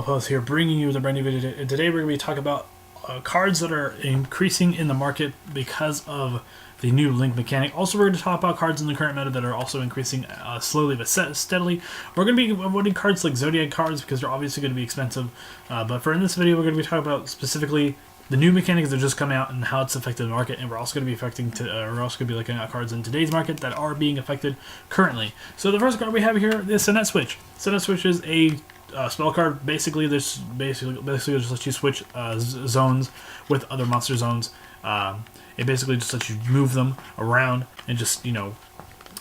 Host here, bringing you the brand new video. And today we're going to be talking about cards that are increasing in the market because of the new link mechanic. Also, we're going to talk about cards in the current meta that are also increasing slowly but steadily. We're going to be avoiding cards like Zodiac cards because they're obviously going to be expensive. But for in this video, we're going to be talking about specifically the new mechanics that are just coming out and how it's affected the market. And we're also going to be we're also going to be looking at cards in today's market that are being affected currently. So the first card we have here is Senet Switch. Senet Switch is a spell card. Basically just lets you switch zones with other monster zones. It basically just lets you move them around and just,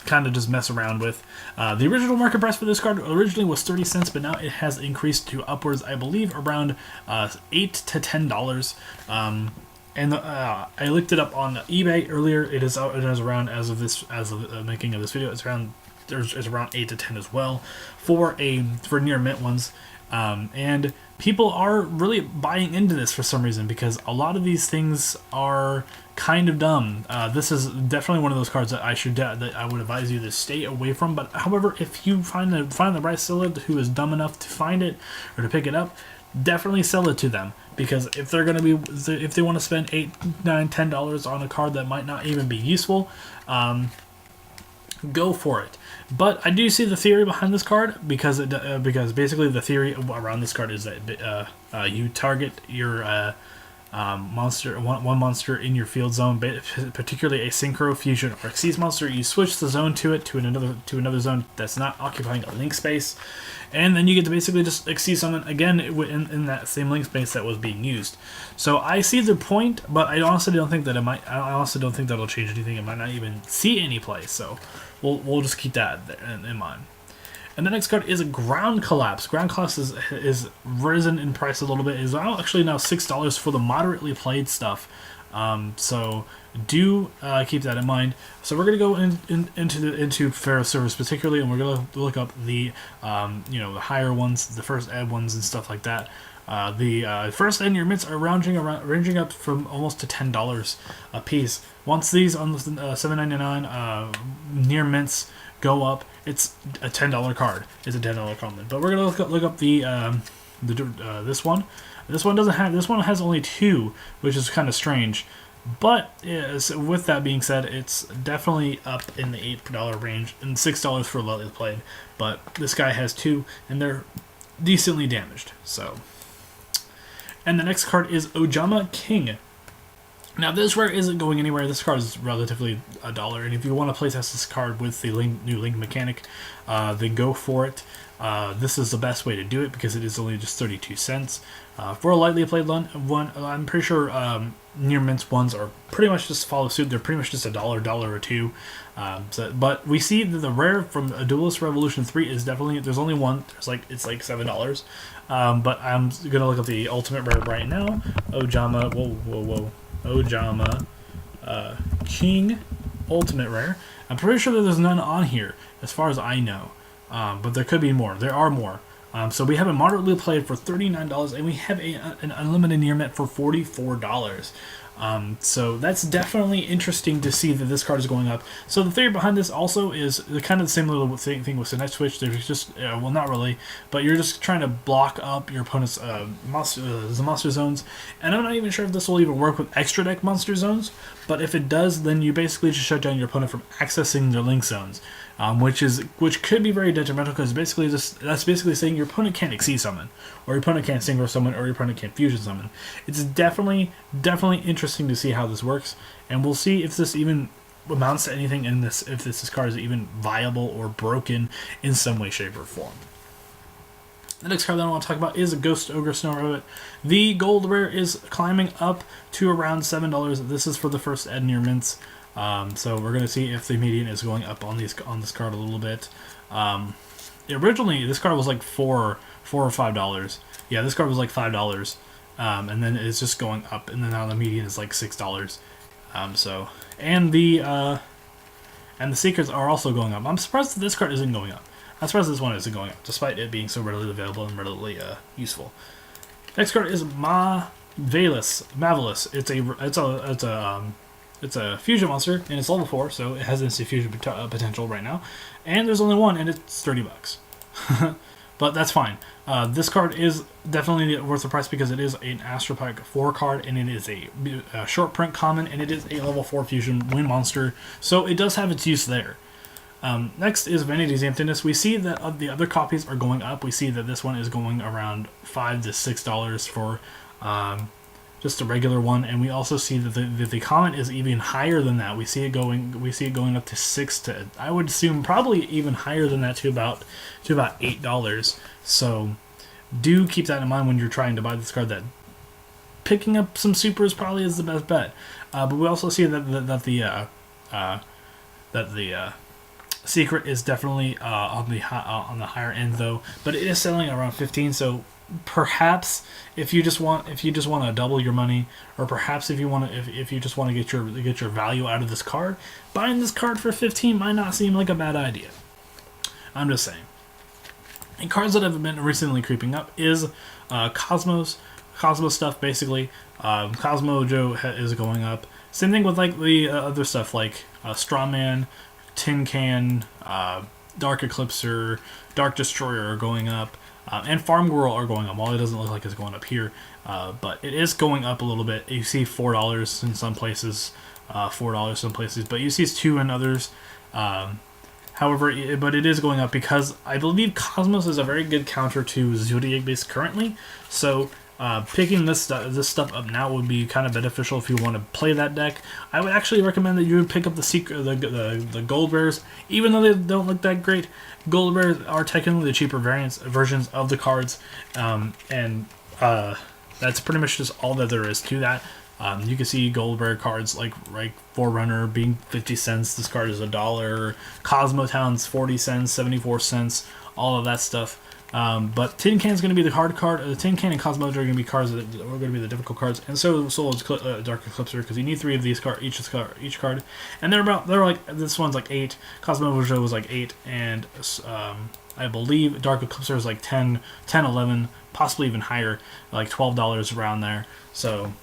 kind of just mess around with. The original market price for this card originally was 30 cents, but now it has increased to upwards, I believe, around $8 to $10. I looked it up on eBay earlier. It is around, as of the making of this video, it's around 8 to 10 as well for near mint ones. And people are really buying into this for some reason because a lot of these things are kind of dumb. This is definitely one of those cards that I would advise you to stay away from. But however, if you find the right seller who is dumb enough to find it or to pick it up, definitely sell it to them, because if they want to spend $8, $9, $10 on a card that might not even be useful, go for it. But I do see the theory behind this card because basically the theory around this card is that you target your one monster in your field zone, particularly a Synchro, Fusion, or Xyz monster. You switch the zone to another zone that's not occupying a link space, and then you get to basically just Xyz summon again in that same link space that was being used. So I see the point, but I honestly don't think that I honestly don't think that'll change anything. It might not even see any play. So we'll just keep that in mind. And the next card is a Ground Collapse. Ground Collapse is risen in price a little bit. Is actually now $6 for the moderately played stuff. So do keep that in mind. So we're gonna go into Pharaoh Service particularly, and we're gonna look up the the higher ones, the first ed ones, and stuff like that. The first ed near mints are ranging up from almost to $10 a piece. Once these on the $7.99 near mints go up, it's a $10 card. It's a $10 card. But we're gonna look up this one. This one has only 2, which is kind of strange. But with that being said, it's definitely up in the $8 range and $6 for lightly played. But this guy has 2, and they're decently damaged. So, and the next card is Ojama King. Now this rare isn't going anywhere. This card is relatively $1, and if you want to playtest this card with the new link mechanic, then go for it. This is the best way to do it because it is only just 32 cents. For a lightly played one, I'm pretty sure near mints ones are pretty much just follow suit. They're pretty much just $1, $1 or $2. But we see that the rare from a Duelist Revolution 3 is definitely, there's only one. It's like $7. But I'm gonna look up the ultimate rare right now. Ojama, whoa. Ojama King Ultimate Rare. I'm pretty sure that there's none on here as far as I know, but there could be more. There are more. So we have a moderately played for $39, and we have an unlimited near mint for $44. So that's definitely interesting to see that this card is going up. So the theory behind this also is kind of the same little thing with Senet Switch. There's just, well, not really, but you're just trying to block up your opponent's monster zones. And I'm not even sure if this will even work with extra deck monster zones, but if it does, then you basically just shut down your opponent from accessing their link zones, which could be very detrimental, because that's basically saying your opponent can't Xyz summon, or your opponent can't Synchro summon, or your opponent can't Fusion summon. It's definitely interesting to see how this works, and we'll see if this even amounts to anything in this, if this card is even viable or broken in some way, shape, or form. The next card that I want to talk about is a Ghost Ogre Snow Rabbit. The gold rare is climbing up to around $7. This is for the first ed near mints. So we're going to see if the median is going up on this card a little bit. Originally, this card was like $4 or $5. Yeah, this card was like $5. And then it's just going up, and then now the median is like $6. And the secrets are also going up. I'm surprised that this card isn't going up. I'm surprised this one isn't going up, despite it being so readily available and readily useful. Next card is Mavelus. It's a fusion monster, and it's level 4, so it has instant fusion potential right now. And there's only one, and it's $30. but that's fine. This card is definitely worth the price because it is an Astropack 4 card, and it is a short print common, and it is a level 4 fusion wind monster, so it does have its use there. Next is Vanity's Emptiness. We see that the other copies are going up. We see that this one is going around $5 to $6 for just a regular one, and we also see that the common is even higher than that. We see it going up to $6 to, I would assume, probably even higher than that, to about $8. So do keep that in mind when you're trying to buy this card. That picking up some supers probably is the best bet. But we also see that the Secret is definitely on the higher end though, but it is selling around 15. So perhaps if you just want to double your money, or perhaps if you just want to get your value out of this card, buying this card for 15 might not seem like a bad idea. I'm just saying. And cards that have been recently creeping up is Kozmos stuff basically. Yugioh is going up. Same thing with like the other stuff like Strawman, Tin Can, Dark Eclipser, Dark Destroyer are going up, and Farm Girl are going up. While it doesn't look like it's going up here, but it is going up a little bit. You see $4 in some places, $4 some places, but you see it's $2 in others. However, but it is going up because I believe Kozmos is a very good counter to Zodiac base currently. So picking this stuff up now would be kind of beneficial if you want to play that deck. I would actually recommend that you would pick up the Gold Bears, even though they don't look that great. Gold Bears are technically the cheaper versions of the cards, and that's pretty much just all that there is to that. You can see Gold Bear cards like Forerunner being 50 cents. This card is $1. Cosmotown's 40 cents, 74 cents, all of that stuff. But Tin Can is going to be the hard card. The Tin Can and Cosmo are going to be cards that are going to be the difficult cards, and so is Dark Eclipser, because you need 3 of these each card, and they're like, this one's like 8. Cosmo was like 8, and I believe Dark Eclipser is like 10, 11, possibly even higher, like $12 around there. So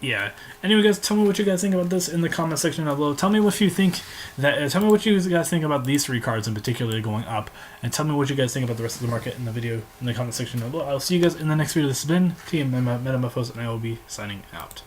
yeah. Anyway, guys, tell me what you guys think about this in the comment section down below. Tell me what you think tell me what you guys think about these 3 cards in particular going up, and tell me what you guys think about the rest of the market in the comment section down below. I'll see you guys in the next video. This has been Team Metamorphos, and I will be signing out.